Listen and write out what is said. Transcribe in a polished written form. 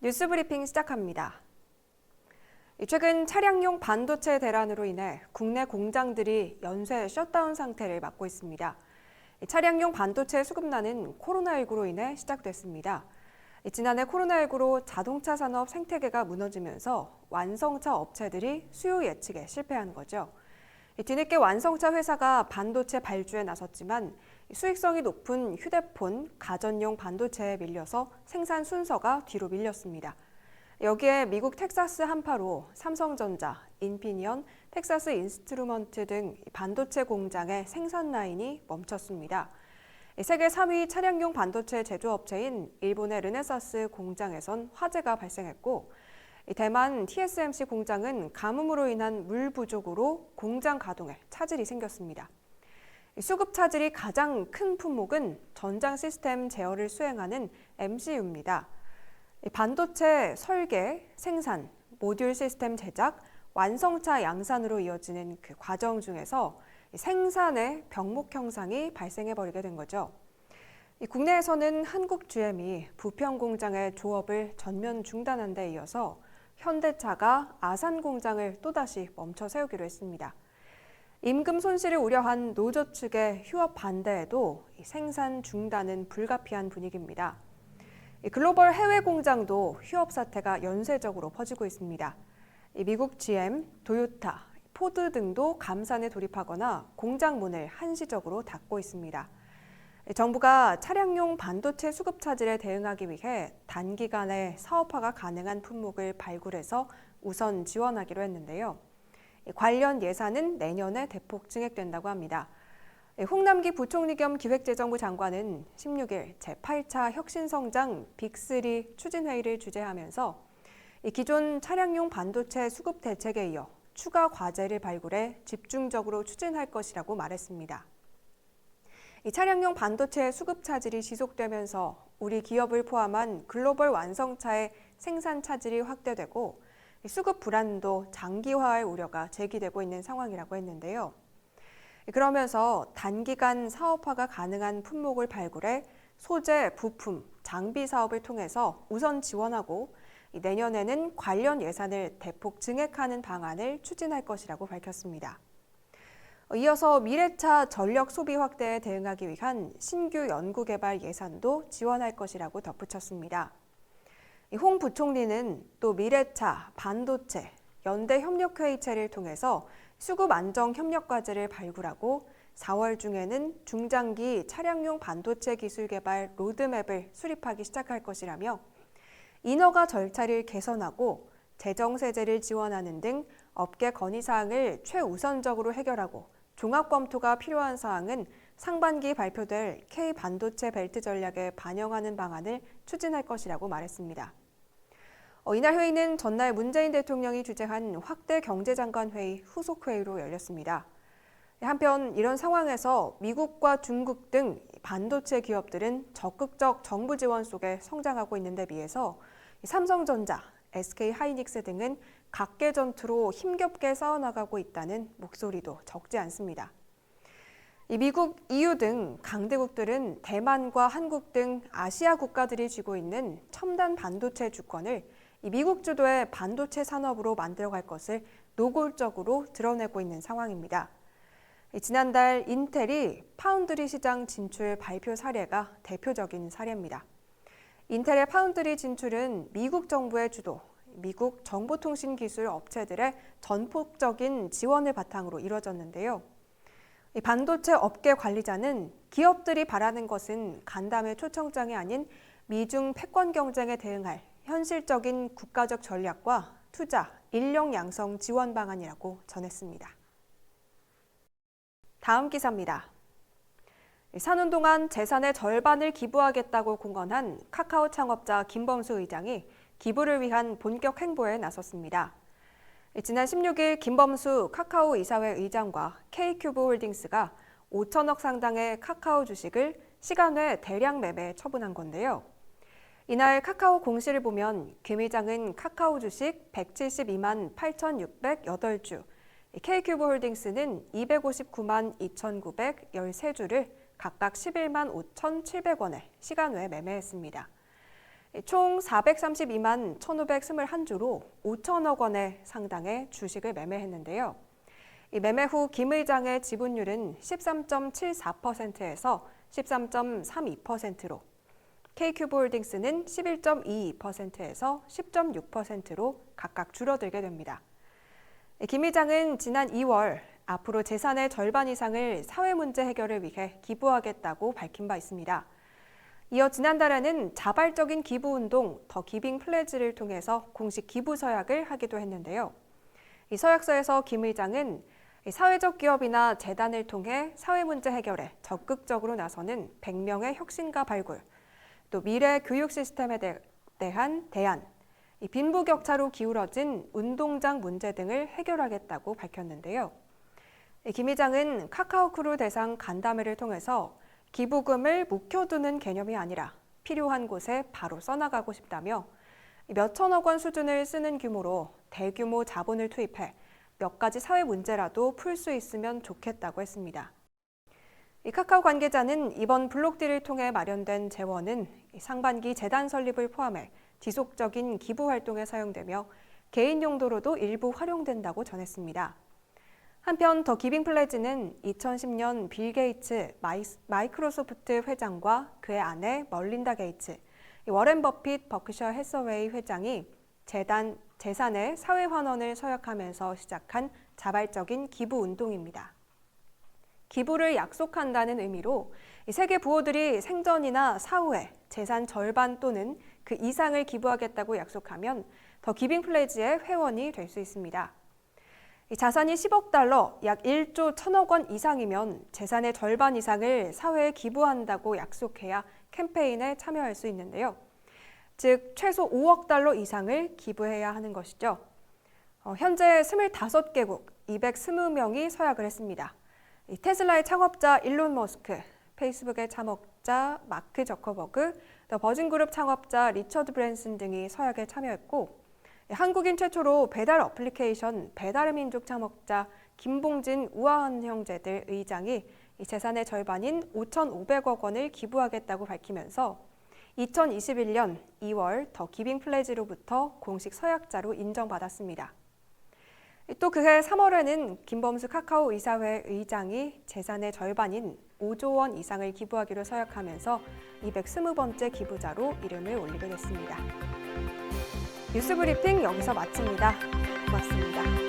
뉴스브리핑 시작합니다. 최근 차량용 반도체 대란으로 인해 국내 공장들이 연쇄 셧다운 상태를 맞고 있습니다. 차량용 반도체 수급난은 코로나19로 인해 시작됐습니다. 지난해 코로나19로 자동차 산업 생태계가 무너지면서 완성차 업체들이 수요 예측에 실패한 거죠. 뒤늦게 완성차 회사가 반도체 발주에 나섰지만 수익성이 높은 휴대폰, 가전용 반도체에 밀려서 생산 순서가 뒤로 밀렸습니다. 여기에 미국 텍사스 한파로 삼성전자, 인피니언, 텍사스 인스트루먼트 등 반도체 공장의 생산 라인이 멈췄습니다. 세계 3위 차량용 반도체 제조업체인 일본의 르네사스 공장에선 화재가 발생했고, 대만 TSMC 공장은 가뭄으로 인한 물 부족으로 공장 가동에 차질이 생겼습니다. 수급 차질이 가장 큰 품목은 전장 시스템 제어를 수행하는 MCU입니다. 반도체 설계, 생산, 모듈 시스템 제작, 완성차 양산으로 이어지는 그 과정 중에서 생산의 병목 형상이 발생해버리게 된 거죠. 국내에서는 한국 GM이 부평 공장의 조업을 전면 중단한 데 이어서 현대차가 아산 공장을 또다시 멈춰 세우기로 했습니다. 임금 손실을 우려한 노조 측의 휴업 반대에도 생산 중단은 불가피한 분위기입니다. 글로벌 해외 공장도 휴업 사태가 연쇄적으로 퍼지고 있습니다. 미국 GM, 도요타, 포드 등도 감산에 돌입하거나 공장 문을 한시적으로 닫고 있습니다. 정부가 차량용 반도체 수급 차질에 대응하기 위해 단기간에 사업화가 가능한 품목을 발굴해서 우선 지원하기로 했는데요. 관련 예산은 내년에 대폭 증액된다고 합니다. 홍남기 부총리 겸 기획재정부 장관은 16일 제8차 혁신성장 빅3 추진회의를 주재하면서 기존 차량용 반도체 수급 대책에 이어 추가 과제를 발굴해 집중적으로 추진할 것이라고 말했습니다. 이 차량용 반도체 수급 차질이 지속되면서 우리 기업을 포함한 글로벌 완성차의 생산 차질이 확대되고 수급 불안도 장기화할 우려가 제기되고 있는 상황이라고 했는데요. 그러면서 단기간 사업화가 가능한 품목을 발굴해 소재, 부품, 장비 사업을 통해서 우선 지원하고 내년에는 관련 예산을 대폭 증액하는 방안을 추진할 것이라고 밝혔습니다. 이어서 미래차 전력 소비 확대에 대응하기 위한 신규 연구개발 예산도 지원할 것이라고 덧붙였습니다. 홍 부총리는 또 미래차, 반도체, 연대협력회의체를 통해서 수급 안정 협력 과제를 발굴하고 4월 중에는 중장기 차량용 반도체 기술 개발 로드맵을 수립하기 시작할 것이라며 인허가 절차를 개선하고 재정세제를 지원하는 등 업계 건의사항을 최우선적으로 해결하고 종합 검토가 필요한 사항은 상반기 발표될 K반도체 벨트 전략에 반영하는 방안을 추진할 것이라고 말했습니다. 이날 회의는 전날 문재인 대통령이 주재한 확대 경제장관회의 후속회의로 열렸습니다. 한편 이런 상황에서 미국과 중국 등 반도체 기업들은 적극적 정부 지원 속에 성장하고 있는 데 비해서 삼성전자, SK하이닉스 등은 각계 전투로 힘겹게 싸워나가고 있다는 목소리도 적지 않습니다. 미국, EU 등 강대국들은 대만과 한국 등 아시아 국가들이 쥐고 있는 첨단 반도체 주권을 미국 주도의 반도체 산업으로 만들어갈 것을 노골적으로 드러내고 있는 상황입니다. 지난달 인텔이 파운드리 시장 진출 발표 사례가 대표적인 사례입니다. 인텔의 파운드리 진출은 미국 정부의 주도, 미국 정보통신기술 업체들의 전폭적인 지원을 바탕으로 이뤄졌는데요. 반도체 업계 관리자는 기업들이 바라는 것은 간담회 초청장이 아닌 미중 패권 경쟁에 대응할 현실적인 국가적 전략과 투자, 인력 양성 지원 방안이라고 전했습니다. 다음 기사입니다. 사는 동안 재산의 절반을 기부하겠다고 공언한 카카오 창업자 김범수 의장이 기부를 위한 본격 행보에 나섰습니다. 지난 16일 김범수 카카오 이사회 의장과 K큐브홀딩스가 5천억 상당의 카카오 주식을 시간외 대량 매매 처분한 건데요. 이날 카카오 공시를 보면 김 의장은 카카오 주식 172만 8,608주, K큐브홀딩스는 259만 2,913주를 각각 11만 5,700원에 시간외 매매했습니다. 총 432만 1,521주로 5천억 원의 상당의 주식을 매매했는데요. 이 매매 후 김 의장의 지분율은 13.74%에서 13.32%로, KQ홀딩스는 11.22%에서 10.6%로 각각 줄어들게 됩니다. 김 의장은 지난 2월 앞으로 재산의 절반 이상을 사회 문제 해결을 위해 기부하겠다고 밝힌 바 있습니다. 이어 지난달에는 자발적인 기부 운동 더 기빙 플래지를 통해서 공식 기부 서약을 하기도 했는데요. 이 서약서에서 김 의장은 사회적 기업이나 재단을 통해 사회 문제 해결에 적극적으로 나서는 100명의 혁신가 발굴, 또 미래 교육 시스템에 대한 대안, 빈부격차로 기울어진 운동장 문제 등을 해결하겠다고 밝혔는데요. 김 의장은 카카오크루 대상 간담회를 통해서 기부금을 묵혀두는 개념이 아니라 필요한 곳에 바로 써나가고 싶다며 몇 천억 원 수준을 쓰는 규모로 대규모 자본을 투입해 몇 가지 사회 문제라도 풀 수 있으면 좋겠다고 했습니다. 이 카카오 관계자는 이번 블록딜을 통해 마련된 재원은 상반기 재단 설립을 포함해 지속적인 기부 활동에 사용되며 개인 용도로도 일부 활용된다고 전했습니다. 한편 더 기빙 플래지는 2010년 빌 게이츠 마이크로소프트 회장과 그의 아내 멀린다 게이츠, 워렌 버핏 버크셔 해서웨이 회장이 재산의 사회 환원을 서약하면서 시작한 자발적인 기부 운동입니다. 기부를 약속한다는 의미로 세계 부호들이 생전이나 사후에 재산 절반 또는 그 이상을 기부하겠다고 약속하면 더 기빙 플래지의 회원이 될 수 있습니다. 자산이 10억 달러, 약 1조 1천억 원 이상이면 재산의 절반 이상을 사회에 기부한다고 약속해야 캠페인에 참여할 수 있는데요. 즉, 최소 5억 달러 이상을 기부해야 하는 것이죠. 현재 25개국 220명이 서약을 했습니다. 테슬라의 창업자 일론 머스크, 페이스북의 창업자 마크 저커버그, 더 버진그룹 창업자 리처드 브랜슨 등이 서약에 참여했고, 한국인 최초로 배달 어플리케이션 배달의 민족 창업자 김봉진 우아한 형제들 의장이 재산의 절반인 5,500억 원을 기부하겠다고 밝히면서 2021년 2월 더 기빙 플래지로부터 공식 서약자로 인정받았습니다. 또 그해 3월에는 김범수 카카오 이사회 의장이 재산의 절반인 5조 원 이상을 기부하기로 서약하면서 220번째 기부자로 이름을 올리게 됐습니다. 뉴스브리핑 여기서 마칩니다. 고맙습니다.